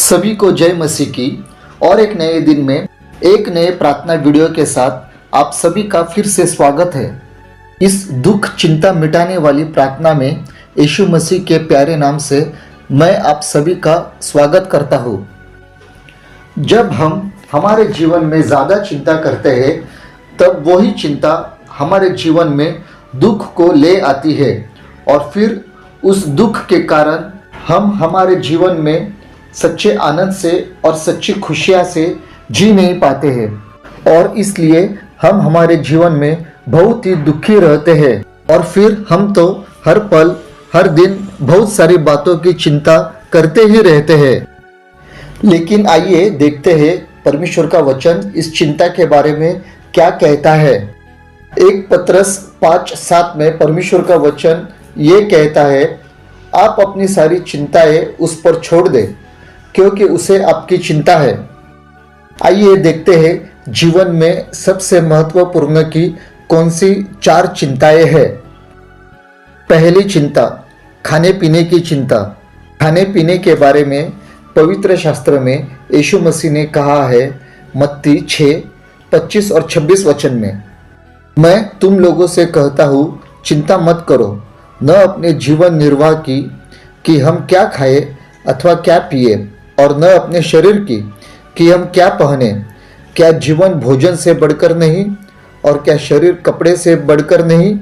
सभी को जय मसीह की। और एक नए दिन में एक नए प्रार्थना वीडियो के साथ आप सभी का फिर से स्वागत है। इस दुख चिंता मिटाने वाली प्रार्थना में यीशु मसीह के प्यारे नाम से मैं आप सभी का स्वागत करता हूँ। जब हम हमारे जीवन में ज़्यादा चिंता करते हैं तब वही चिंता हमारे जीवन में दुख को ले आती है और फिर उस दुख के कारण हम हमारे जीवन में सच्चे आनंद से और सच्ची खुशियाँ से जी नहीं पाते हैं और इसलिए हम हमारे जीवन में बहुत ही दुखी रहते हैं और फिर हम तो हर पल हर दिन बहुत सारी बातों की चिंता करते ही रहते हैं। लेकिन आइए देखते हैं परमेश्वर का वचन इस चिंता के बारे में क्या कहता है। 1 पतरस 5:7 में परमेश्वर का वचन ये कहता है, आप अपनी सारी चिंताएं उस पर छोड़ दें क्योंकि उसे आपकी चिंता है। आइए देखते हैं जीवन में सबसे महत्वपूर्ण की कौन सी 4 चिंताएं हैं। पहली चिंता, खाने पीने की चिंता। खाने पीने के बारे में पवित्र शास्त्र में यीशु मसीह ने कहा है मत्ती 6:25 और 26 वचन में, मैं तुम लोगों से कहता हूँ चिंता मत करो, न अपने जीवन निर्वाह की कि हम क्या खाए अथवा क्या पिए, और न अपने शरीर की कि हम क्या पहने। क्या जीवन भोजन से बढ़कर नहीं और क्या शरीर कपड़े से बढ़कर नहीं।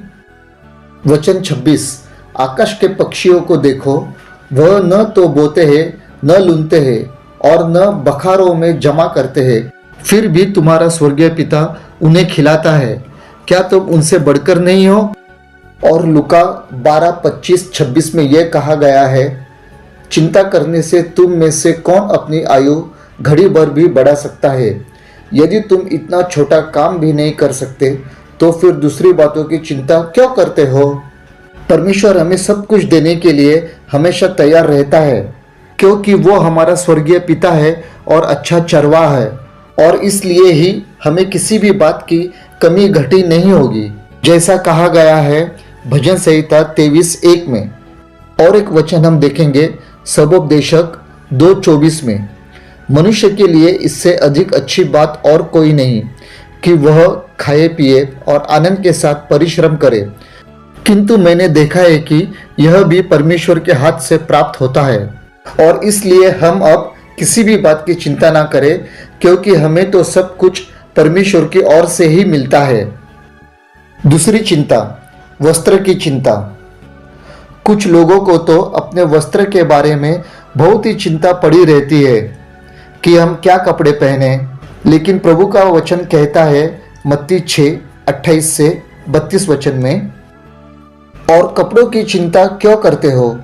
वचन 26, आकाश के पक्षियों को देखो, वह न तो बोते हैं न लूनते हैं और न बखारों में जमा करते हैं, फिर भी तुम्हारा स्वर्गीय पिता उन्हें खिलाता है। क्या तुम उनसे बढ़कर नहीं हो। और लूका 12:25-26 में यह कहा गया है, चिंता करने से तुम में से कौन अपनी आयु घड़ी भर भी बढ़ा सकता है। यदि तुम इतना छोटा काम भी नहीं कर सकते तो फिर दूसरी बातों की चिंता क्यों करते हो। परमेश्वर हमें सब कुछ देने के लिए हमेशा तैयार रहता है क्योंकि वो हमारा स्वर्गीय पिता है और अच्छा चरवाहा है, और इसलिए ही हमें किसी भी बात की कमी घटी नहीं होगी, जैसा कहा गया है भजन संहिता 23:1 में। और एक वचन हम देखेंगे सबोपदेशक 2:24 में, मनुष्य के लिए इससे अधिक अच्छी बात और कोई नहीं कि वह खाए पिए और आनंद के साथ परिश्रम करे, किंतु मैंने देखा है कि यह भी परमेश्वर के हाथ से प्राप्त होता है। और इसलिए हम अब किसी भी बात की चिंता ना करें क्योंकि हमें तो सब कुछ परमेश्वर की ओर से ही मिलता है। दूसरी चिंता, वस्त्र की चिंता। कुछ लोगों को तो अपने वस्त्र के बारे में बहुत ही चिंता पड़ी रहती है कि हम क्या कपड़े पहने, लेकिन प्रभु का वचन कहता है मत्ती 6:28-32 वचन में, और कपड़ों की चिंता क्यों करते हो,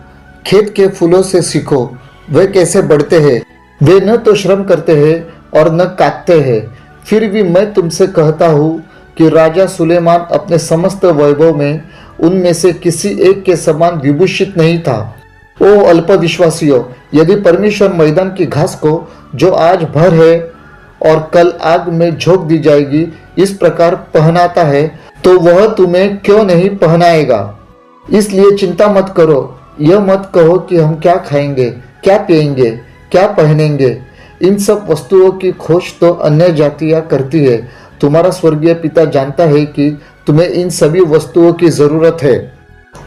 खेत के फूलों से सीखो, वे कैसे बढ़ते हैं, वे न तो श्रम करते हैं और न काटते हैं, फिर भी मैं तुमसे कहता हूँ कि राजा सुलेमान अपने समस्त वैभव में उनमें से किसी एक के समान विभूषित नहीं था। ओ अल्पविश्वासियों, यदि परमेश्वर मैदान की घास को जो आज भर है और कल आग में झोंक दी जाएगी इस प्रकार पहनाता है, तो वह तुम्हें क्यों नहीं पहनाएगा। इसलिए चिंता मत करो, यह मत कहो कि हम क्या खाएंगे, क्या पिएंगे, क्या पहनेंगे। इन सब वस्तुओं की खोज तो अन्य जातियां करती है, तुम्हारा स्वर्गीय पिता जानता है कि तुम्हें इन सभी वस्तुओं की ज़रूरत है।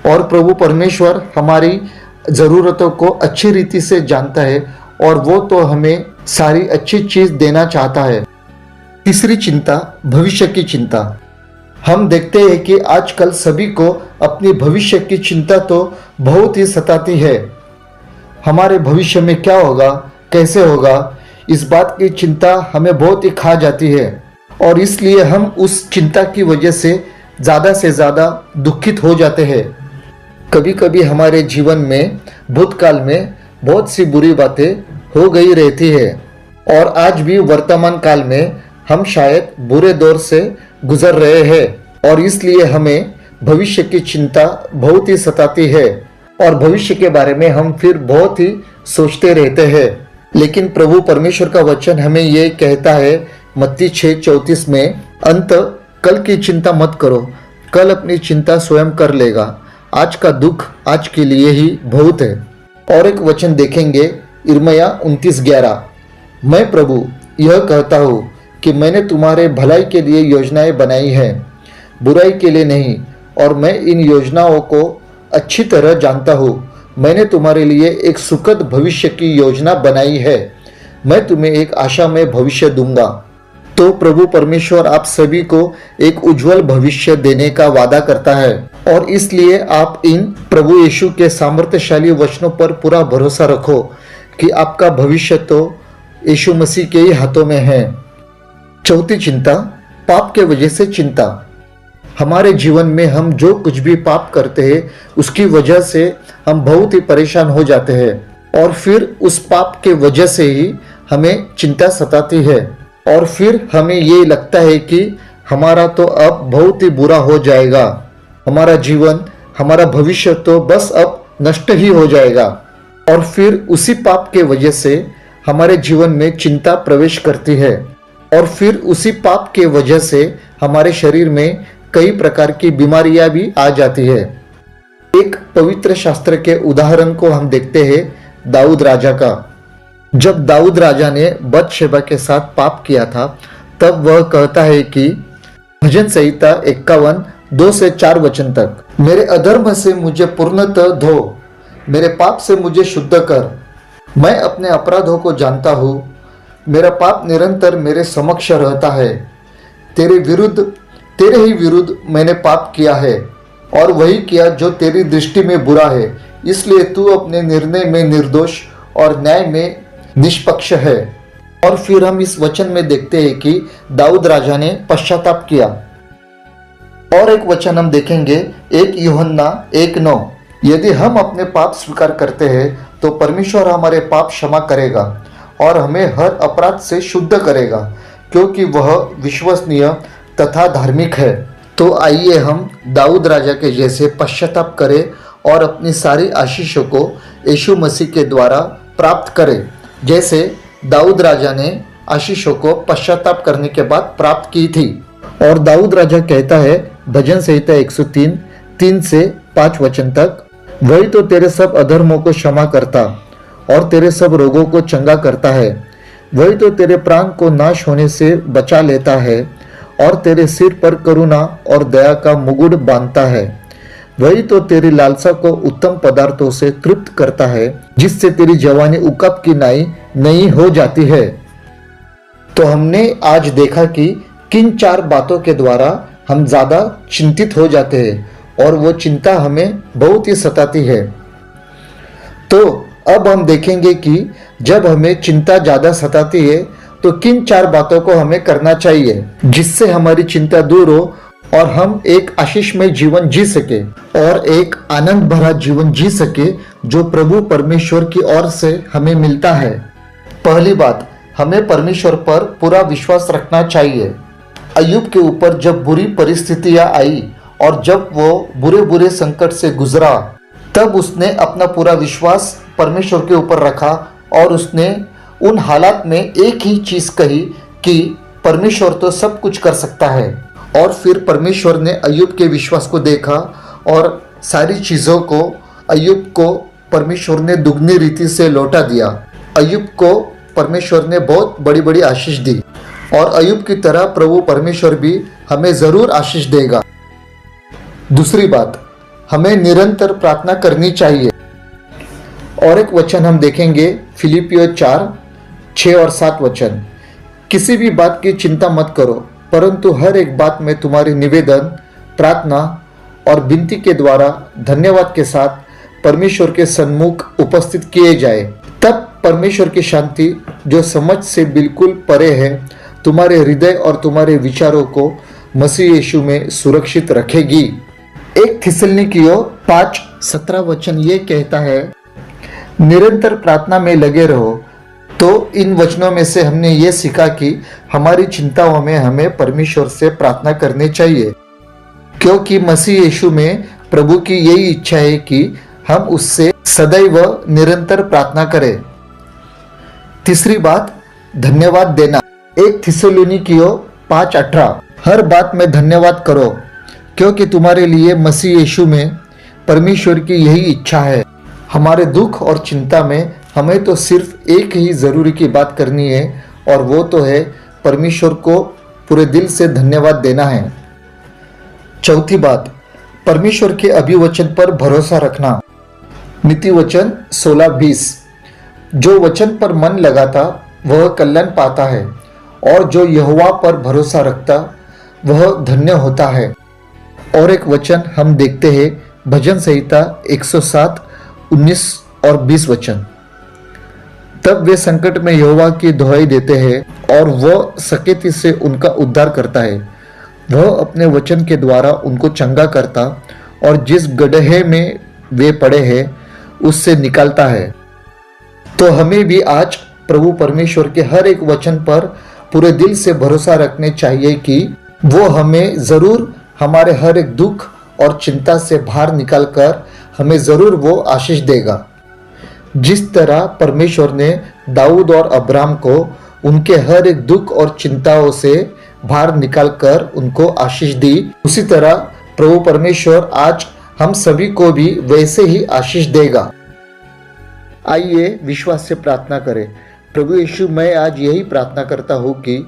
और प्रभु परमेश्वर हमारी ज़रूरतों को अच्छी रीति से जानता है और वो तो हमें सारी अच्छी चीज़ देना चाहता है। तीसरी चिंता, भविष्य की चिंता। हम देखते हैं कि आजकल सभी को अपनी भविष्य की चिंता तो बहुत ही सताती है। हमारे भविष्य में क्या होगा, कैसे होगा, इस बात की चिंता हमें बहुत ही खा जाती है और इसलिए हम उस चिंता की वजह से ज़्यादा दुखित हो जाते हैं। कभी कभी हमारे जीवन में भूतकाल में बहुत सी बुरी बातें हो गई रहती है और आज भी वर्तमान काल में हम शायद बुरे दौर से गुजर रहे हैं और इसलिए हमें भविष्य की चिंता बहुत ही सताती है और भविष्य के बारे में हम फिर बहुत ही सोचते रहते हैं। लेकिन प्रभु परमेश्वर का वचन हमें ये कहता है मत्ती 6:34 में, अंत कल की चिंता मत करो, कल अपनी चिंता स्वयं कर लेगा, आज का दुख आज के लिए ही बहुत है। और एक वचन देखेंगे इर्मया 29:11। मैं प्रभु यह कहता हूँ कि मैंने तुम्हारे भलाई के लिए योजनाएं बनाई हैं, बुराई के लिए नहीं, और मैं इन योजनाओं को अच्छी तरह जानता हूँ। मैंने तुम्हारे लिए एक सुखद भविष्य की योजना बनाई है। मैं तुम्हें एक आशामय भविष्य दूंगा। तो प्रभु परमेश्वर आप सभी को एक उज्जवल भविष्य देने का वादा करता है, और इसलिए आप इन प्रभु यीशु के सामर्थ्यशाली वचनों पर पूरा भरोसा रखो कि आपका भविष्य तो यीशु मसीह के ही हाथों में है। चौथी चिंता, पाप के वजह से चिंता। हमारे जीवन में हम जो कुछ भी पाप करते हैं उसकी वजह से हम बहुत ही परेशान हो जाते हैं, और फिर उस पाप के वजह से ही हमें चिंता सताती है, और फिर हमें ये लगता है कि हमारा तो अब बहुत ही बुरा हो जाएगा, हमारा जीवन, हमारा भविष्य तो बस अब नष्ट ही हो जाएगा। और फिर उसी पाप के वजह से हमारे जीवन में चिंता प्रवेश करती है, और फिर उसी पाप के वजह से हमारे शरीर में कई प्रकार की बीमारियां भी आ जाती है। एक पवित्र शास्त्र के उदाहरण को हम देखते हैं दाऊद राजा का। जब दाऊद राजा ने बतशेबा के साथ पाप किया था, तब वह कहता है कि भजन संहिता 51 2 से 4 वचन तक, मेरे अधर्म से मुझे पूर्णतः धो, मेरे पाप से मुझे शुद्ध कर। मैं अपने अपराधों को जानता हूँ, मेरा पाप निरंतर मेरे समक्ष रहता है। तेरे ही विरुद्ध मैंने पाप किया है, और वही किया जो तेरी दृष्टि में बुरा है, इसलिए तू अपने निर्णय में निर्दोष और न्याय में निष्पक्ष है। और फिर हम इस वचन में देखते हैं कि दाऊद राजा ने पश्चाताप किया। और एक वचन हम देखेंगे 1 यूहन्ना 1:9, यदि हम अपने पाप स्वीकार करते हैं तो परमेश्वर हमारे पाप क्षमा करेगा और हमें हर अपराध से शुद्ध करेगा, क्योंकि वह विश्वसनीय तथा धार्मिक है। तो आइए हम दाऊद राजा के जैसे पश्चाताप करें और अपनी सारी आशीषों को यीशु मसीह के द्वारा प्राप्त करें, जैसे दाऊद राजा ने आशीषों को पश्चाताप करने के बाद प्राप्त की थी। और दाऊद राजा कहता है भजन संहिता 103 3 से 5 वचन तक, वही तो तेरे सब अधर्मों को क्षमा करता और तेरे सब रोगों को चंगा करता है। वही तो तेरे प्राण को नाश होने से बचा लेता है और तेरे सिर पर करुणा और दया का मुकुट बांधता है। वही तो तेरी लालसा को उत्तम पदार्थों से तृप्त करता है, जिससे तेरी जवानी उकप की नाई नई हो जाती है। तो हमने आज देखा कि किन 4 बातों के द्वारा हम ज्यादा चिंतित हो जाते हैं और वो चिंता हमें बहुत ही सताती है। तो अब हम देखेंगे कि जब हमें चिंता ज्यादा सताती है तो किन 4 बातों को हमें करना चाहिए जिससे हमारी चिंता दूर हो और हम एक आशीषमय जीवन जी सके और एक आनंद भरा जीवन जी सके जो प्रभु परमेश्वर की ओर से हमें मिलता है। पहली बात, हमें परमेश्वर पर पूरा विश्वास रखना चाहिए। अय्यूब के ऊपर जब बुरी परिस्थितियां आई और जब वो बुरे संकट से गुजरा, तब उसने अपना पूरा विश्वास परमेश्वर के ऊपर रखा और उसने उन हालात में एक ही चीज कही कि परमेश्वर तो सब कुछ कर सकता है। और फिर परमेश्वर ने अय्यूब के विश्वास को देखा और सारी चीज़ों को अय्यूब को परमेश्वर ने दुगनी रीति से लौटा दिया। अय्यूब को परमेश्वर ने बहुत बड़ी बड़ी आशीष दी और अय्यूब की तरह प्रभु परमेश्वर भी हमें ज़रूर आशीष देगा। दूसरी बात, हमें निरंतर प्रार्थना करनी चाहिए। और एक वचन हम देखेंगे फिलिपियो 4 6 और 7 वचन, किसी भी बात की चिंता मत करो, परंतु हर एक बात में तुम्हारी निवेदन, प्रार्थना और विनती के द्वारा धन्यवाद के साथ परमेश्वर के सन्मुख उपस्थित किए जाए। तब परमेश्वर की शांति जो समझ से बिल्कुल परे है तुम्हारे हृदय और तुम्हारे विचारों को मसीह यीशु में सुरक्षित रखेगी। 1 थिस्सलुनीकियों 5:17 वचन ये कहता है, निरंतर प्रार्थना में लगे रहो। तो इन वचनों में से हमने ये सीखा कि हमारी चिंताओं में हमें परमेश्वर से प्रार्थना करनी चाहिए, क्योंकि मसीह यीशु में प्रभु की यही इच्छा है कि हम उससे सदैव निरंतर प्रार्थना करें। तीसरी बात, धन्यवाद देना। 1 थिस्सलुनीकियों 5:18, हर बात में धन्यवाद करो, क्योंकि तुम्हारे लिए मसीह यीशु में परमेश्वर की यही इच्छा है। हमारे दुख और चिंता में हमें तो सिर्फ एक ही ज़रूरी की बात करनी है, और वो तो है परमेश्वर को पूरे दिल से धन्यवाद देना है। चौथी बात, परमेश्वर के अभिवचन पर भरोसा रखना। नीति वचन 16:20, जो वचन पर मन लगाता वह कल्याण पाता है, और जो यहोवा पर भरोसा रखता वह धन्य होता है। और एक वचन हम देखते हैं भजन संहिता 107, 19 और 20 वचन। तब वे संकट में यहोवा की दुहाई देते हैं और वह सकेती से उनका उद्धार करता है। वह अपने वचन के द्वारा उनको चंगा करता और जिस गड्ढे में वे पड़े हैं उससे निकालता है। तो हमें भी आज प्रभु परमेश्वर के हर एक वचन पर पूरे दिल से भरोसा रखने चाहिए कि वो हमें ज़रूर हमारे हर एक दुख और चिंता से बाहर निकालकर हमें ज़रूर वो आशीष देगा। जिस तरह परमेश्वर ने दाऊद और अब्राहम को उनके हर एक दुख और चिंताओं से बाहर निकालकर उनको आशीष दी, उसी तरह प्रभु परमेश्वर आज हम सभी को भी वैसे ही आशीष देगा। आइए विश्वास से प्रार्थना करें। प्रभु यीशु, मैं आज यही प्रार्थना करता हूँ कि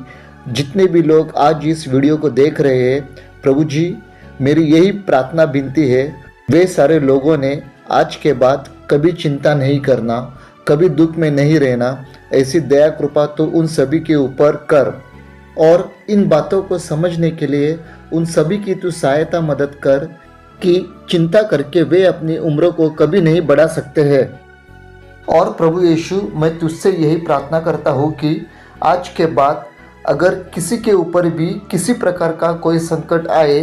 जितने भी लोग आज इस वीडियो को देख रहे हैं, प्रभु जी, मेरी यही प्रार्थना विनती है, वे सारे लोगों ने आज के बाद कभी चिंता नहीं करना, कभी दुख में नहीं रहना, ऐसी दया कृपा तो उन सभी के ऊपर कर। और इन बातों को समझने के लिए उन सभी की तू सहायता मदद कर कि चिंता करके वे अपनी उम्र को कभी नहीं बढ़ा सकते हैं। और प्रभु यीशु, मैं तुझसे यही प्रार्थना करता हूँ कि आज के बाद अगर किसी के ऊपर भी किसी प्रकार का कोई संकट आए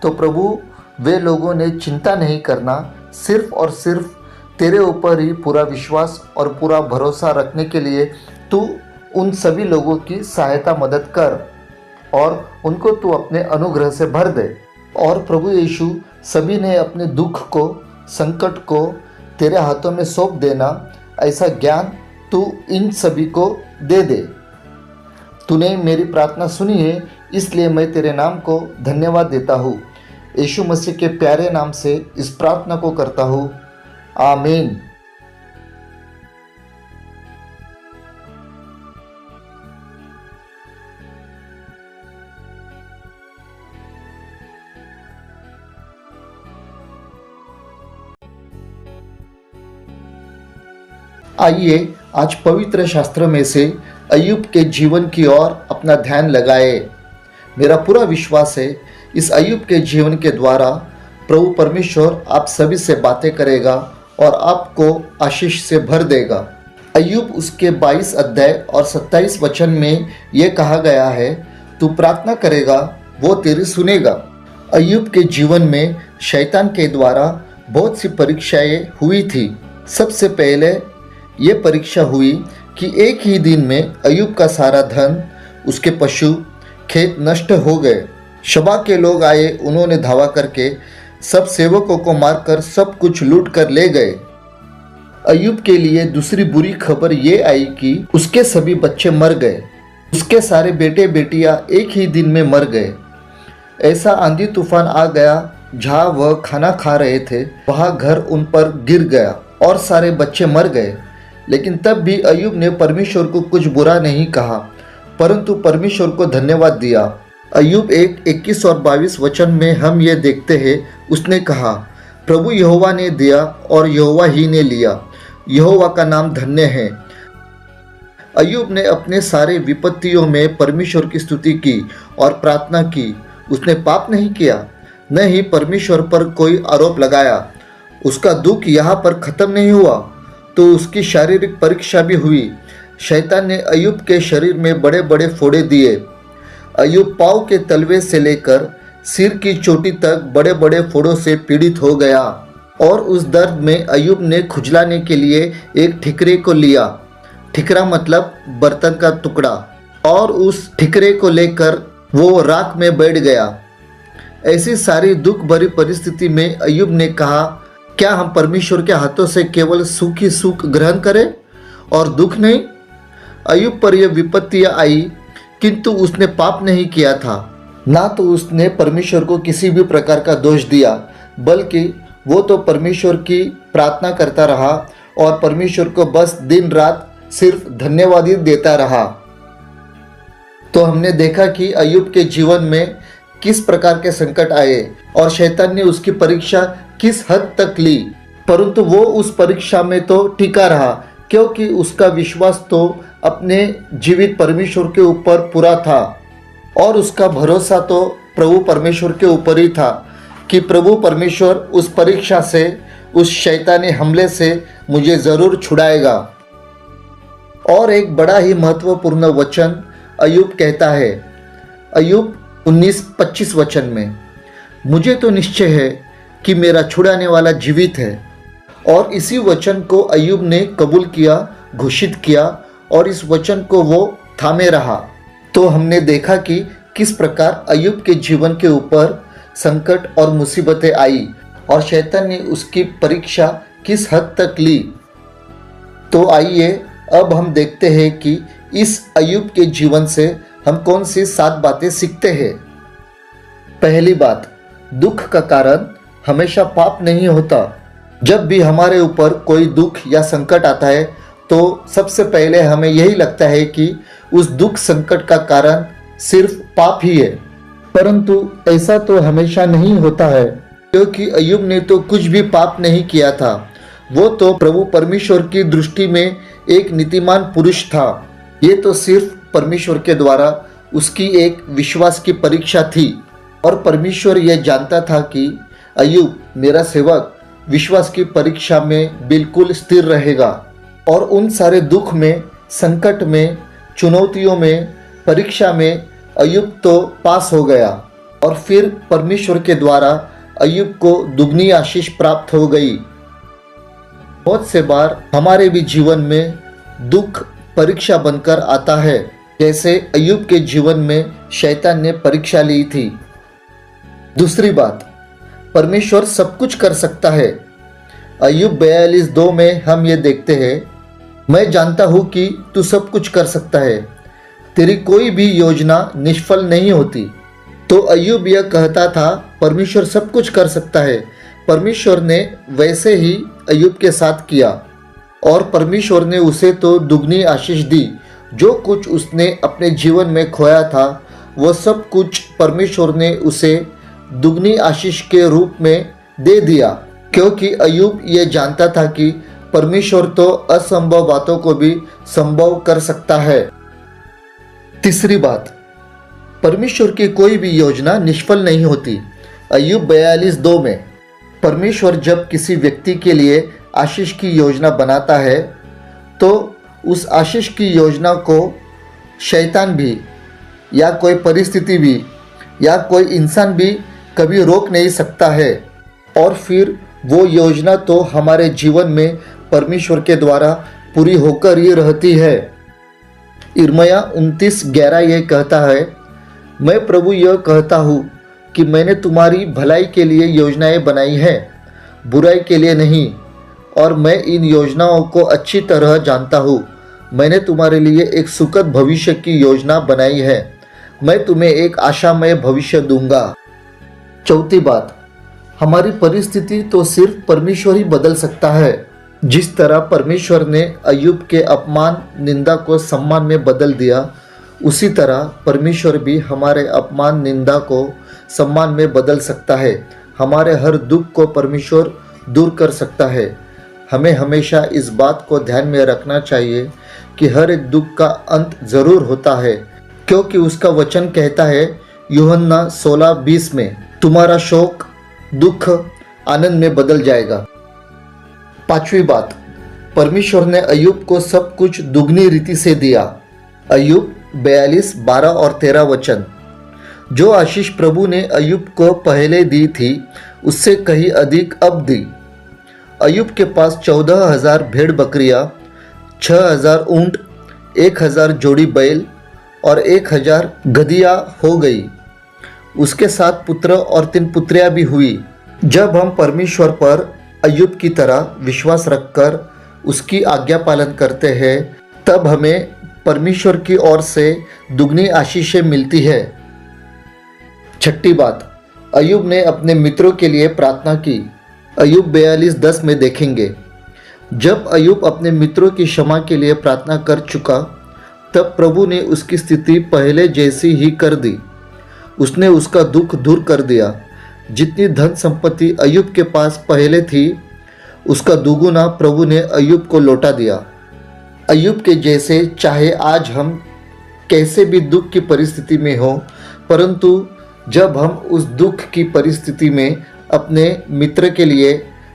तो प्रभु वे लोगों ने चिंता नहीं करना, सिर्फ और सिर्फ तेरे ऊपर ही पूरा विश्वास और पूरा भरोसा रखने के लिए तू उन सभी लोगों की सहायता मदद कर और उनको तू अपने अनुग्रह से भर दे। और प्रभु यीशु, सभी ने अपने दुख को, संकट को तेरे हाथों में सौंप देना, ऐसा ज्ञान तू इन सभी को दे दे। तूने मेरी प्रार्थना सुनी है, इसलिए मैं तेरे नाम को धन्यवाद देता हूँ। यीशु मसीह के प्यारे नाम से इस प्रार्थना को करता हूँ, आमीन। आइए आज पवित्र शास्त्र में से अय्यूब के जीवन की ओर अपना ध्यान लगाए। मेरा पूरा विश्वास है इस अय्यूब के जीवन के द्वारा प्रभु परमेश्वर आप सभी से बातें करेगा और आपको आशीष से भर देगा। अय्यूब उसके 22 अध्याय और 27 वचन में यह कहा गया है, तू प्रार्थना करेगा वो तेरी सुनेगा। अय्यूब के जीवन में शैतान के द्वारा बहुत सी परीक्षाएं हुई थी। सबसे पहले ये परीक्षा हुई कि एक ही दिन में अय्यूब का सारा धन, उसके पशु, खेत नष्ट हो गए। शबा के लोग आए, उन्होंने धावा करके सब सेवकों को मारकर सब कुछ लूट कर ले गए। अय्यूब के लिए दूसरी बुरी खबर ये आई कि उसके सभी बच्चे मर गए। उसके सारे बेटे बेटियां एक ही दिन में मर गए। ऐसा आंधी तूफान आ गया, जहाँ वह खाना खा रहे थे वहाँ घर उन पर गिर गया और सारे बच्चे मर गए। लेकिन तब भी अय्यूब ने परमेश्वर को कुछ बुरा नहीं कहा, परंतु परमेश्वर को धन्यवाद दिया। अय्यूब 1:21 और 22 वचन में हम ये देखते हैं, उसने कहा, प्रभु यहोवा ने दिया और यहोवा ही ने लिया, यहोवा का नाम धन्य है। अय्यूब ने अपने सारे विपत्तियों में परमेश्वर की स्तुति की और प्रार्थना की। उसने पाप नहीं किया, न ही परमेश्वर पर कोई आरोप लगाया। उसका दुख यहाँ पर खत्म नहीं हुआ, तो उसकी शारीरिक परीक्षा भी हुई। शैतान ने अय्यूब के शरीर में बड़े बड़े फोड़े दिए। अय्यूब पाँव के तलवे से लेकर सिर की चोटी तक बड़े बड़े फोड़ों से पीड़ित हो गया और उस दर्द में अय्यूब ने खुजलाने के लिए एक ठिकरे को लिया। ठिकरा मतलब बर्तन का टुकड़ा, और उस ठिकरे को लेकर वो राख में बैठ गया। ऐसी सारी दुख भरी परिस्थिति में अय्यूब ने कहा, क्या हम परमेश्वर के हाथों से केवल सुख ही सुख ग्रहण करें और दुख नहीं? अय्यूब पर यह विपत्तियां आई, किंतु उसने पाप नहीं किया था। ना तो उसने परमेश्वर को किसी भी प्रकार का दोष दिया, बल्कि वो तो परमेश्वर की प्रार्थना करता रहा और परमेश्वर को बस दिन रात सिर्फ धन्यवाद ही देता रहा। तो हमने देखा कि अय्यूब के जीवन में किस प्रकार के संकट आए और शैतान ने उसकी परीक्षा किस हद तक ली, परंतु वो उस परीक्षा में तो टिका रहा, क्योंकि उसका विश्वास तो अपने जीवित परमेश्वर के ऊपर पूरा था और उसका भरोसा तो प्रभु परमेश्वर के ऊपर ही था कि प्रभु परमेश्वर उस परीक्षा से, उस शैतानी हमले से मुझे ज़रूर छुड़ाएगा। और एक बड़ा ही महत्वपूर्ण वचन अय्यूब कहता है, अय्यूब 19:25 वचन में, मुझे तो निश्चय है कि मेरा छुड़ाने वाला जीवित है। और इसी वचन को अय्यूब ने कबूल किया, घोषित किया और इस वचन को वो थामे रहा। तो हमने देखा कि किस प्रकार अय्यूब के जीवन के ऊपर संकट और मुसीबतें आई और शैतान ने उसकी परीक्षा किस हद तक ली। तो आइए अब हम देखते हैं कि इस अय्यूब के जीवन से हम कौन सी 7 बातें सीखते हैं। पहली बात, दुख का कारण हमेशा पाप नहीं होता। जब भी हमारे ऊपर कोई दुख या संकट आता है तो सबसे पहले हमें यही लगता है कि उस दुख संकट का कारण सिर्फ पाप ही है, परंतु ऐसा तो हमेशा नहीं होता है, क्योंकि अय्यूब ने तो कुछ भी पाप नहीं किया था। वो तो प्रभु परमेश्वर की दृष्टि में एक नीतिमान पुरुष था। ये तो सिर्फ परमेश्वर के द्वारा उसकी एक विश्वास की परीक्षा थी और परमेश्वर यह जानता था कि अय्यूब मेरा सेवक विश्वास की परीक्षा में बिल्कुल स्थिर रहेगा। और उन सारे दुख में, संकट में, चुनौतियों में, परीक्षा में अय्यूब तो पास हो गया और फिर परमेश्वर के द्वारा अय्यूब को दुगनी आशीष प्राप्त हो गई। बहुत से बार हमारे भी जीवन में दुख परीक्षा बनकर आता है, जैसे अय्यूब के जीवन में शैतान ने परीक्षा ली थी। दूसरी बात, परमेश्वर सब कुछ कर सकता है। अय्यूब 42:2 में हम ये देखते हैं, मैं जानता हूँ कि तू सब कुछ कर सकता है, तेरी कोई भी योजना निष्फल नहीं होती। तो अय्यूब यह कहता था परमेश्वर सब कुछ कर सकता है। परमेश्वर ने वैसे ही अय्यूब के साथ किया और परमेश्वर ने उसे तो दुगनी आशीष दी। जो कुछ उसने अपने जीवन में खोया था वो सब कुछ परमेश्वर ने उसे दुगनी आशीष के रूप में दे दिया, क्योंकि अय्यूब ये जानता था कि परमेश्वर तो असंभव बातों को भी संभव कर सकता है। तीसरी बात, परमेश्वर की कोई भी योजना निष्फल नहीं होती। अय्यूब 42:2 में, परमेश्वर जब किसी व्यक्ति के लिए आशीष की योजना बनाता है तो उस आशीष की योजना को शैतान भी या कोई परिस्थिति भी या कोई इंसान भी कभी रोक नहीं सकता है। और फिर वो योजना तो हमारे जीवन में परमेश्वर के द्वारा पूरी होकर ही रहती है। यिर्मयाह 29:11 ये कहता है, मैं प्रभु यह कहता हूँ कि मैंने तुम्हारी भलाई के लिए योजनाएं बनाई हैं, बुराई के लिए नहीं, और मैं इन योजनाओं को अच्छी तरह जानता हूँ। मैंने तुम्हारे लिए एक सुखद भविष्य की योजना बनाई है। मैं तुम्हें एक आशामय भविष्य दूंगा। चौथी बात, हमारी परिस्थिति तो सिर्फ परमेश्वर ही बदल सकता है। जिस तरह परमेश्वर ने अय्यूब के अपमान, निंदा को सम्मान में बदल दिया, उसी तरह परमेश्वर भी हमारे अपमान, निंदा को सम्मान में बदल सकता है। हमारे हर दुख को परमेश्वर दूर कर सकता है। हमें हमेशा इस बात को ध्यान में रखना चाहिए कि हर एक दुख का अंत जरूर होता है, क्योंकि उसका वचन कहता है यूहन्ना 16:20 में, तुम्हारा शोक दुख आनंद में बदल जाएगा। पांचवी बात, परमेश्वर ने अय्यूब को सब कुछ दुगनी रीति से दिया। अय्यूब 42:12 और 13 वचन, जो आशीष प्रभु ने अय्यूब को पहले दी थी उससे कहीं अधिक अब दी। अय्यूब के पास 14,000 भेड़ बकरियां, 6,000 ऊंट, 1,000 जोड़ी बैल और 1,000 गधियां हो गई। उसके 7 पुत्र और 3 पुत्रियां भी हुई। जब हम परमेश्वर पर अय्यूब की तरह विश्वास रखकर उसकी आज्ञा पालन करते हैं, तब हमें परमेश्वर की ओर से दुगनी आशीषें मिलती है। छठी बात, अय्यूब ने अपने मित्रों के लिए प्रार्थना की। अय्यूब 42:10 में देखेंगे, जब अय्यूब अपने मित्रों की क्षमा के लिए प्रार्थना कर चुका, तब प्रभु ने उसकी स्थिति पहले जैसी ही कर दी। उसने उसका दुख दूर कर दिया। जितनी धन संपत्ति अय्यूब के पास पहले थी, उसका दुगुना प्रभु ने अय्यूब को लौटा दिया। अय्यूब के जैसे चाहे आज हम कैसे भी दुख की परिस्थिति में हो, परंतु जब हम उस दुख की परिस्थिति में अपने मित्र के लिए,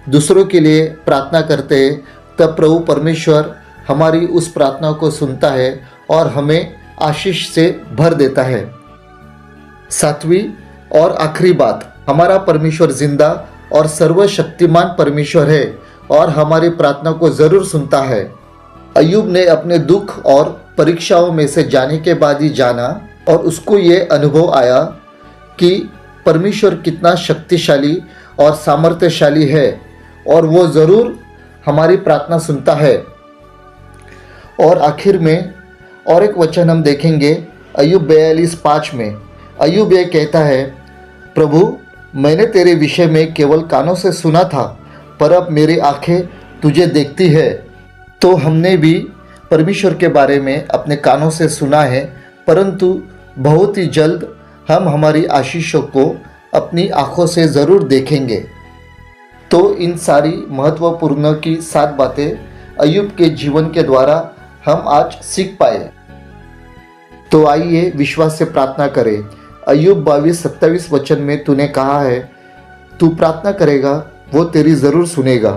दूसरों के लिए प्रार्थना करते हैं, तब प्रभु परमेश्वर हमारी उस प्रार्थना को सुनता है और हमें आशीष से भर देता है। सातवीं और आखिरी बात, हमारा परमेश्वर जिंदा और सर्वशक्तिमान परमेश्वर है और हमारी प्रार्थना को ज़रूर सुनता है। अय्यूब ने अपने दुख और परीक्षाओं में से जाने के बाद ही जाना और उसको ये अनुभव आया कि परमेश्वर कितना शक्तिशाली और सामर्थ्यशाली है और वो ज़रूर हमारी प्रार्थना सुनता है। और आखिर में और एक वचन हम देखेंगे अय्यूब 42:5 में। अय्यूब ये कहता है, प्रभु मैंने तेरे विषय में केवल कानों से सुना था, पर अब मेरी आंखें तुझे देखती है। तो हमने भी परमेश्वर के बारे में अपने कानों से सुना है, परंतु बहुत ही जल्द हम हमारी आशीषों को अपनी आंखों से ज़रूर देखेंगे। तो इन सारी महत्वपूर्ण की 7 बातें अय्यूब के जीवन के द्वारा हम आज सीख पाए। तो आइए विश्वास से प्रार्थना करें। अय्यूब 22:27 वचन में तूने कहा है, तू प्रार्थना करेगा वो तेरी ज़रूर सुनेगा।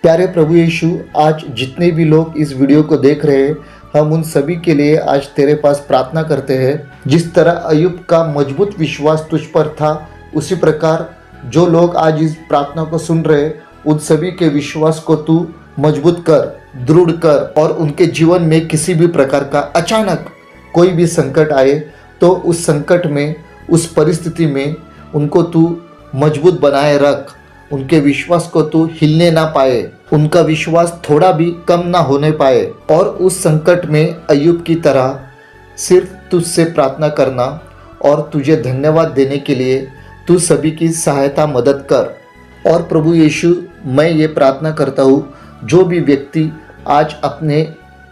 प्यारे प्रभु यीशु, आज जितने भी लोग इस वीडियो को देख रहे हैं, हम उन सभी के लिए आज तेरे पास प्रार्थना करते हैं। जिस तरह अय्यूब का मजबूत विश्वास तुझ पर था, उसी प्रकार जो लोग आज इस प्रार्थना को सुन रहे, उन सभी के विश्वास को तू मजबूत कर, दृढ़ कर, और उनके जीवन में किसी भी प्रकार का अचानक कोई भी संकट आए तो उस संकट में, उस परिस्थिति में उनको तू मजबूत बनाए रख। उनके विश्वास को तू हिलने ना पाए, उनका विश्वास थोड़ा भी कम ना होने पाए, और उस संकट में अय्यूब की तरह सिर्फ तुझसे प्रार्थना करना और तुझे धन्यवाद देने के लिए तू सभी की सहायता मदद कर। और प्रभु यीशु, मैं ये प्रार्थना करता हूँ, जो भी व्यक्ति आज अपने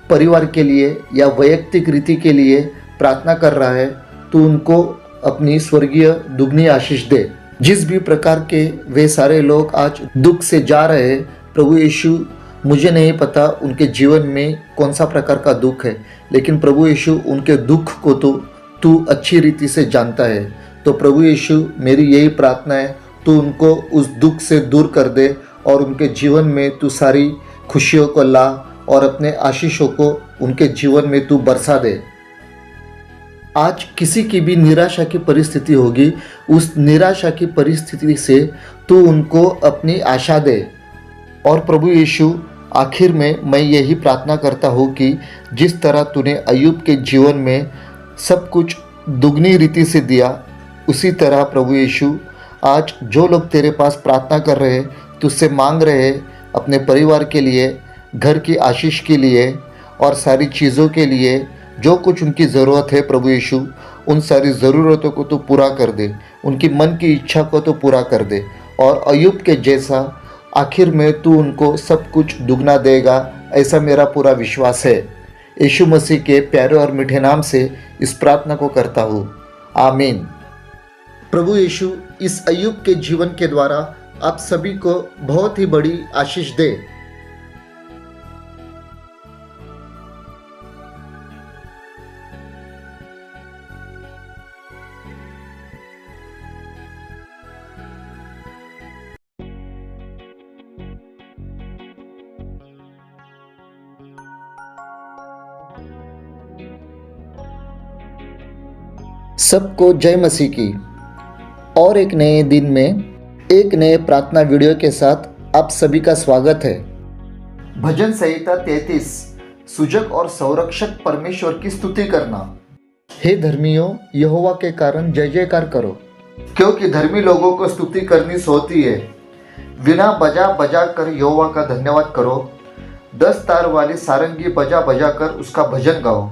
परिवार के लिए या वैयक्तिक रीति के लिए प्रार्थना कर रहा है, तू उनको अपनी स्वर्गीय दुगनी आशीष दे। जिस भी प्रकार के वे सारे लोग आज दुख से जा रहे हैं, प्रभु यीशु, मुझे नहीं पता उनके जीवन में कौन सा प्रकार का दुख है, लेकिन प्रभु यीशु उनके दुख को तो तू अच्छी रीति से जानता है। तो प्रभु यीशु, मेरी यही प्रार्थना है, तू उनको उस दुख से दूर कर दे और उनके जीवन में तू सारी खुशियों को ला और अपने आशीषों को उनके जीवन में तू बरसा दे। आज किसी की भी निराशा की परिस्थिति होगी, उस निराशा की परिस्थिति से तू उनको अपनी आशा दे। और प्रभु यीशु, आखिर में मैं यही प्रार्थना करता हूँ कि जिस तरह तूने अय्यूब के जीवन में सब कुछ दुगनी रीति से दिया, उसी तरह प्रभु यीशु, आज जो लोग तेरे पास प्रार्थना कर रहे हैं, तुझसे मांग रहे हैं अपने परिवार के लिए, घर की आशीष के लिए और सारी चीज़ों के लिए, जो कुछ उनकी ज़रूरत है प्रभु यीशु, उन सारी ज़रूरतों को तो पूरा कर दे, उनकी मन की इच्छा को तो पूरा कर दे। और अय्यूब के जैसा आखिर में तू उनको सब कुछ दुगना देगा, ऐसा मेरा पूरा विश्वास है। यीशु मसीह के प्यारे और मीठे नाम से इस प्रार्थना को करता हूँ, आमीन। प्रभु यीशु इस अय्यूब के जीवन के द्वारा आप सभी को बहुत ही बड़ी आशीष दे। सबको जय मसीह की। और एक नए दिन में एक नए प्रार्थना वीडियो के साथ आप सभी का स्वागत है। भजन संहिता 33, सुजग और संरक्षक परमेश्वर की स्तुति करना। हे धर्मियों, यहोवा के कारण जय जयकार करो, क्योंकि धर्मी लोगों को स्तुति करनी सोती है। वीणा बजा बजा कर यहोवा का धन्यवाद करो, 10 तार वाली सारंगी बजा बजा कर उसका भजन गाओ,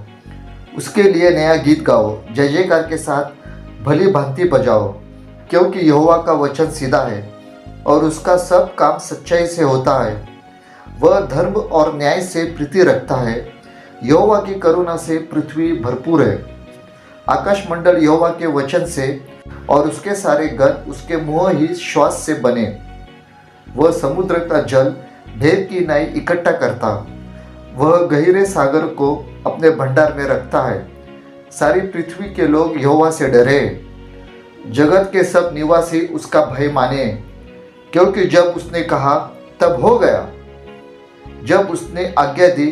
उसके लिए नया गीत गाओ, जय जयकार के साथ भली भांति बजाओ, क्योंकि यहोवा का वचन सीधा है और उसका सब काम सच्चाई से होता है। वह धर्म और न्याय से प्रीति रखता है। यहोवा की करुणा से पृथ्वी भरपूर है। आकाशमंडल यहोवा के वचन से और उसके सारे गण उसके मुँह ही श्वास से बने। वह समुद्र का जल ढेर की नाई इकट्ठा करता, वह गहरे सागर को अपने भंडार में रखता है। सारी पृथ्वी के लोग यहोवा से डरे, जगत के सब निवासी उसका भय माने, क्योंकि जब उसने कहा तब हो गया, जब उसने आज्ञा दी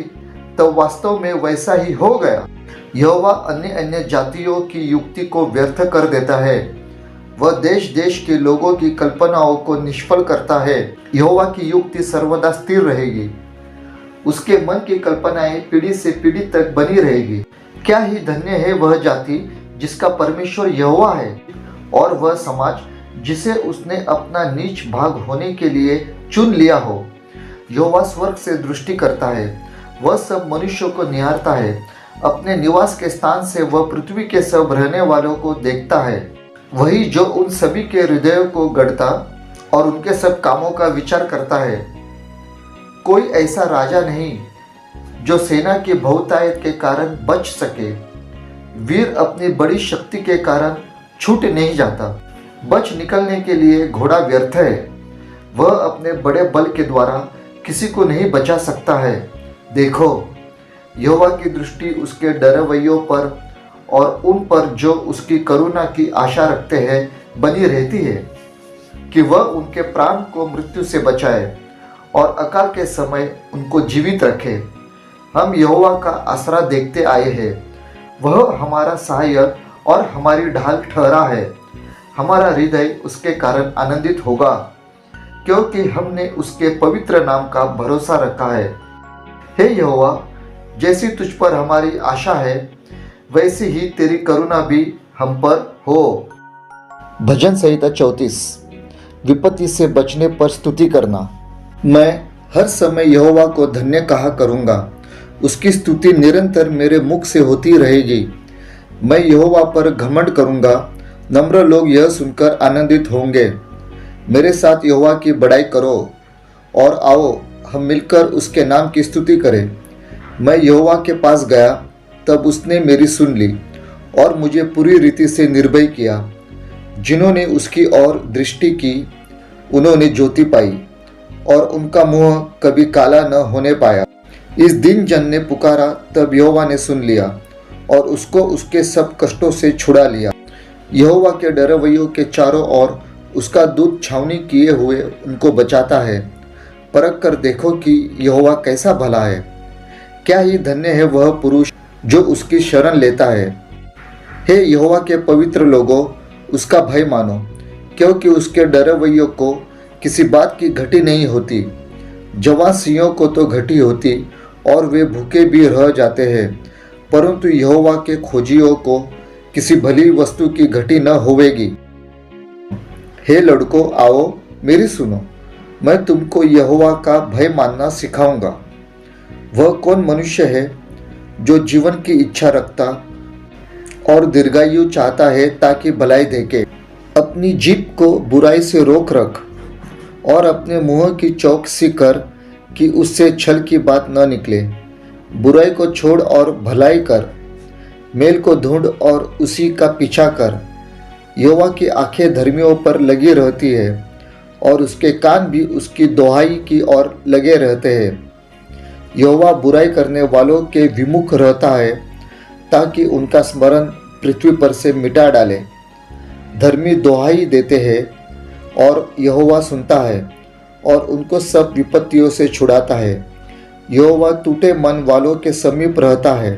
तब वास्तव में वैसा ही हो गया। यहोवा अन्य अन्य जातियों की युक्ति को व्यर्थ कर देता है, वह देश देश के लोगों की कल्पनाओं को निष्फल करता है। यहोवा की युक्ति सर्वदा स्थिर रहेगी, उसके मन की कल्पनाएं पीढ़ी से पीढ़ी तक बनी रहेगी। क्या ही धन्य है वह जाति जिसका परमेश्वर यहोवा है, और वह समाज जिसे उसने अपना नीच भाग होने के लिए चुन लिया हो। यहोवा स्वर्ग से दृष्टि करता है, वह सब मनुष्यों को निहारता है। अपने निवास के स्थान से वह पृथ्वी के सब रहने वालों को देखता है। वही जो उन सभी के हृदयों को गढ़ता और उनके सब कामों का विचार करता है। कोई ऐसा राजा नहीं जो सेना की बहुतायत के कारण बच सके। वीर अपनी बड़ी शक्ति के कारण छूट नहीं जाता। बच निकलने के लिए घोड़ा व्यर्थ है, वह अपने बड़े बल के द्वारा किसी को नहीं बचा सकता है। देखो, यहोवा की दृष्टि उसके डरवैयों पर और उन पर जो उसकी करुणा की आशा रखते हैं बनी रहती है, कि वह उनके प्राण को मृत्यु से बचाए और अकाल के समय उनको जीवित रखे। हम यहोवा का आसरा देखते आए हैं, वह हमारा सहायक और हमारी ढाल ठहरा है। हमारा हृदय उसके कारण आनंदित होगा, क्योंकि हमने उसके पवित्र नाम का भरोसा रखा है। हे यहोवा, जैसी तुझ पर हमारी आशा है, वैसी ही तेरी करुणा भी हम पर हो। भजन संहिता 34। विपत्ति से बचने पर स्तुति करना। मैं हर समय यहोवा को धन्य कहा करूँगा, उसकी स्तुति निरंतर मेरे मुख से होती रहेगी। मैं यहोवा पर घमंड करूँगा, नम्र लोग यह सुनकर आनंदित होंगे। मेरे साथ यहोवा की बड़ाई करो और आओ हम मिलकर उसके नाम की स्तुति करें। मैं यहोवा के पास गया, तब उसने मेरी सुन ली और मुझे पूरी रीति से निर्भय किया। जिन्होंने उसकी ओर दृष्टि की, उन्होंने ज्योति पाई और उनका मुंह कभी काला न होने पाया। इस दिन जन ने पुकारा, तब यहोवा ने सुन लिया और उसको उसके सब कष्टों से छुड़ा लिया। यहोवा के डरवैयों के चारों ओर उसका दूत छावनी किए हुए उनको बचाता है। परख कर देखो कि यहोवा कैसा भला है। क्या ही धन्य है वह पुरुष जो उसकी शरण लेता है। हे यहोवा के पवित्र लोगों, उसका भय मानो, क्योंकि उसके डरवैयों को किसी बात की घटी नहीं होती। जवान सिंहों को तो घटी होती और वे भूखे भी रह जाते हैं, परंतु यहोवा के खोजियों को किसी भली वस्तु की घटी न होवेगी। हे लड़कों, आओ मेरी सुनो, मैं तुमको यहोवा का भय मानना सिखाऊंगा। वह कौन मनुष्य है जो जीवन की इच्छा रखता और दीर्घायु चाहता है ताकि भलाई देखे। अपनी जीभ को बुराई से रोक रख और अपने मुंह की चौकसी कर कि उससे छल की बात न निकले। बुराई को छोड़ और भलाई कर, मेल को ढूंढ और उसी का पीछा कर। यहोवा की आंखें धर्मियों पर लगी रहती है और उसके कान भी उसकी दोहाई की ओर लगे रहते हैं। यहोवा बुराई करने वालों के विमुख रहता है, ताकि उनका स्मरण पृथ्वी पर से मिटा डाले। धर्मी दोहाई देते हैं और यहोवा सुनता है और उनको सब विपत्तियों से छुड़ाता है। यहोवा टूटे मन वालों के समीप रहता है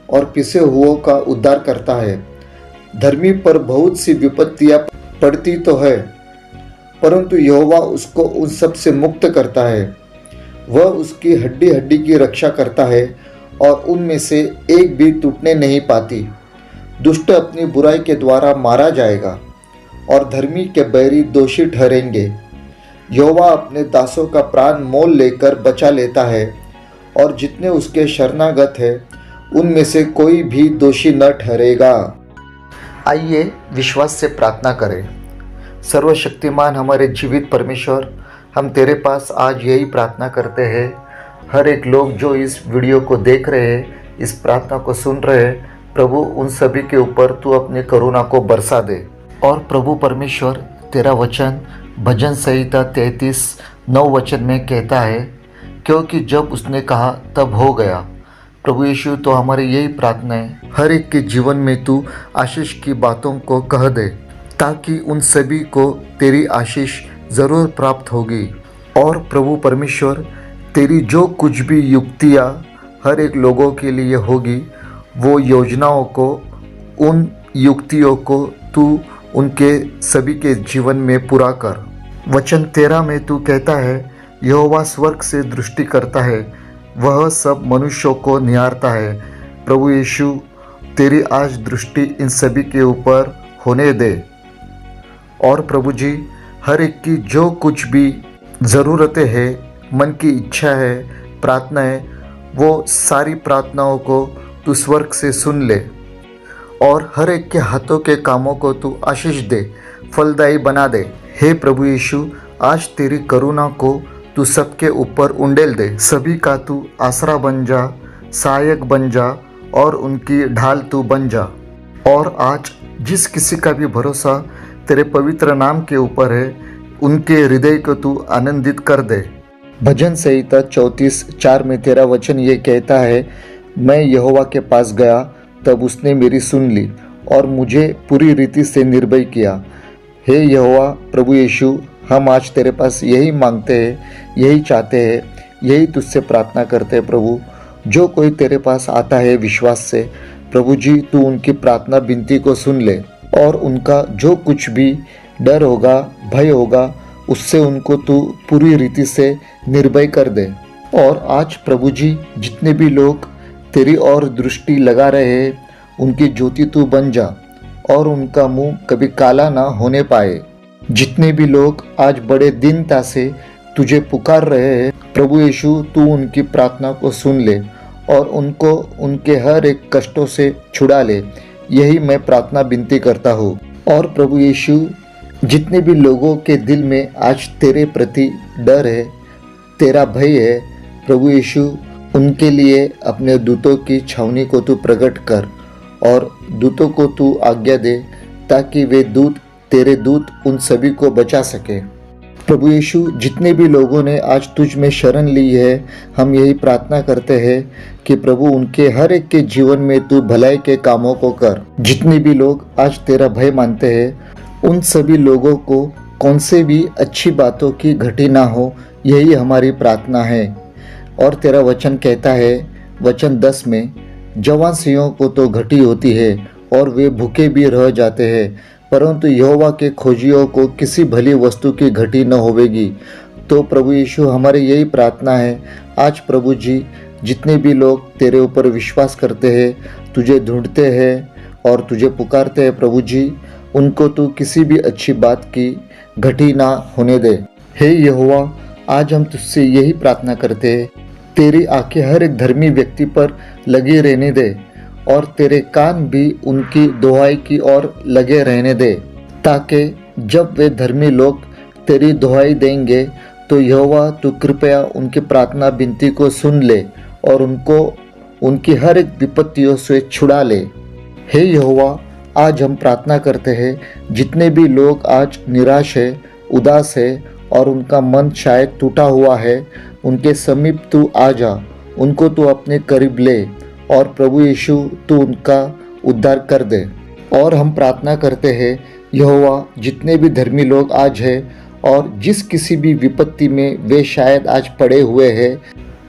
और पिसे हुओं का उद्धार करता है। धर्मी पर बहुत सी विपत्तियां पड़ती तो है, परंतु यहोवा उसको उन सब से मुक्त करता है। वह उसकी हड्डी हड्डी की रक्षा करता है और उनमें से एक भी टूटने नहीं पाती। दुष्ट अपनी बुराई के द्वारा मारा जाएगा और धर्मी के बैरी दोषी ठहरेंगे। यहोवा अपने दासों का प्राण मोल लेकर बचा लेता है और जितने उसके शरणागत हैं उनमें से कोई भी दोषी न ठहरेगा। आइए विश्वास से प्रार्थना करें। सर्वशक्तिमान हमारे जीवित परमेश्वर, हम तेरे पास आज यही प्रार्थना करते हैं हर एक लोग जो इस वीडियो को देख रहे हैं, इस प्रार्थना को सुन रहे हैं, प्रभु उन सभी के ऊपर तू अपनी करुणा को बरसा दे। और प्रभु परमेश्वर, तेरा वचन भजन संहिता 33:9 वचन में कहता है, क्योंकि जब उसने कहा तब हो गया। प्रभु यीशु, तो हमारी यही प्रार्थना है, हर एक के जीवन में तू आशीष की बातों को कह दे, ताकि उन सभी को तेरी आशीष ज़रूर प्राप्त होगी। और प्रभु परमेश्वर, तेरी जो कुछ भी युक्तियाँ हर एक लोगों के लिए होगी, वो योजनाओं को, उन युक्तियों को तू उनके सभी के जीवन में पूरा कर। वचन 13 में तू कहता है, यहोवा स्वर्ग से दृष्टि करता है, वह सब मनुष्यों को निहारता है। प्रभु यीशु, तेरी आज दृष्टि इन सभी के ऊपर होने दे। और प्रभु जी, हर एक की जो कुछ भी ज़रूरतें हैं, मन की इच्छा है, प्रार्थना है, वो सारी प्रार्थनाओं को तू स्वर्ग से सुन ले और हर एक के हाथों के कामों को तू आशीष दे, फलदायी बना दे। हे प्रभु यीशु, आज तेरी करुणा को तू सबके ऊपर उंडेल दे। सभी का तू आसरा बन जा, सहायक बन जा और उनकी ढाल तू बन जा। और आज जिस किसी का भी भरोसा तेरे पवित्र नाम के ऊपर है, उनके हृदय को तू आनंदित कर दे। भजन संहिता 34:4 में तेरा वचन ये कहता है, मैं यहोवा के पास गया, तब उसने मेरी सुन ली और मुझे पूरी रीति से निर्भय किया। हे यहोवा प्रभु यीशु, हम आज तेरे पास यही मांगते हैं, यही चाहते हैं, यही तुझसे प्रार्थना करते हैं। प्रभु, जो कोई तेरे पास आता है विश्वास से, प्रभु जी, तू उनकी प्रार्थना विनती को सुन ले और उनका जो कुछ भी डर होगा, भय होगा, उससे उनको तू पूरी रीति से निर्भय कर दे। और आज प्रभु जी, जितने भी लोग तेरी ओर दृष्टि लगा रहे हैं, उनकी ज्योति तू बन जा और उनका मुंह कभी काला ना होने पाए। जितने भी लोग आज बड़े दीनता से तुझे पुकार रहे हैं, प्रभु यीशु, तू उनकी प्रार्थना को सुन ले और उनको उनके हर एक कष्टों से छुड़ा ले। यही मैं प्रार्थना विनती करता हूँ। और प्रभु यीशु, जितने भी लोगों के दिल में आज तेरे प्रति डर है, तेरा भय है, प्रभु यीशु, उनके लिए अपने दूतों की छावनी को तू प्रकट कर और दूतों को तू आज्ञा दे, ताकि वे दूत, तेरे दूत उन सभी को बचा सके। प्रभु यीशु, जितने भी लोगों ने आज तुझ में शरण ली है, हम यही प्रार्थना करते हैं कि प्रभु उनके हर एक के जीवन में तू भलाई के कामों को कर। जितने भी लोग आज तेरा भय मानते हैं, उन सभी लोगों को कौन से भी अच्छी बातों की घटी ना हो, यही हमारी प्रार्थना है। और तेरा वचन कहता है, वचन 10 में, जवान सिंहों को तो घटी होती है और वे भूखे भी रह जाते हैं, परंतु यहोवा के खोजियों को किसी भली वस्तु की घटी न होवेगी। तो प्रभु यीशु, हमारी यही प्रार्थना है आज प्रभु जी, जितने भी लोग तेरे ऊपर विश्वास करते हैं, तुझे ढूंढते हैं और तुझे पुकारते हैं, प्रभु जी, उनको तू किसी भी अच्छी बात की घटी ना होने दे। हे यहोवा, आज हम तुझसे यही प्रार्थना करते हैं, तेरी आंखें हर एक धर्मी व्यक्ति पर लगी रहने दे और तेरे कान भी उनकी दुहाई की ओर लगे रहने दे, ताकि जब वे धर्मी लोग तेरी दुहाई देंगे, तो यहोवा तू कृपया उनकी प्रार्थना विनती को सुन ले और उनको उनकी हर एक विपत्तियों से छुड़ा ले। हे यहोवा, आज हम प्रार्थना करते हैं, जितने भी लोग आज निराश है, उदास है और उनका मन शायद टूटा हुआ है, उनके समीप तू आ जा, उनको तू अपने करीब ले और प्रभु यीशु, तू उनका उद्धार कर दे। और हम प्रार्थना करते हैं, यहोवा, जितने भी धर्मी लोग आज हैं और जिस किसी भी विपत्ति में वे शायद आज पड़े हुए हैं,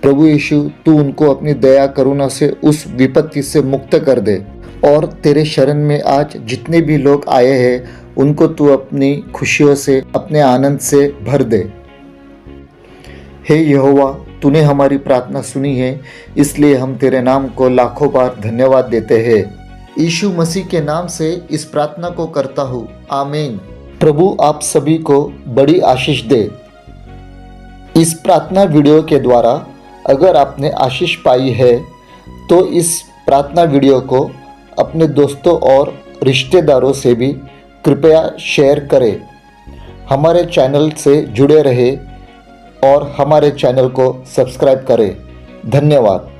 प्रभु यीशु, तू उनको अपनी दया करुणा से उस विपत्ति से मुक्त कर दे। और तेरे शरण में आज जितने भी लोग आए हैं, उनको तू अपनी खुशियों से, अपने आनंद से भर दे। हे यहोवा, तूने हमारी प्रार्थना सुनी है, इसलिए हम तेरे नाम को लाखों बार धन्यवाद देते हैं। यीशु मसीह के नाम से इस प्रार्थना को करता हूँ, आमीन। प्रभु आप सभी को बड़ी आशीष दे। इस प्रार्थना वीडियो के द्वारा अगर आपने आशीष पाई है, तो इस प्रार्थना वीडियो को अपने दोस्तों और रिश्तेदारों से भी कृपया शेयर करें। हमारे चैनल से जुड़े रहे और हमारे चैनल को सब्सक्राइब करें। धन्यवाद।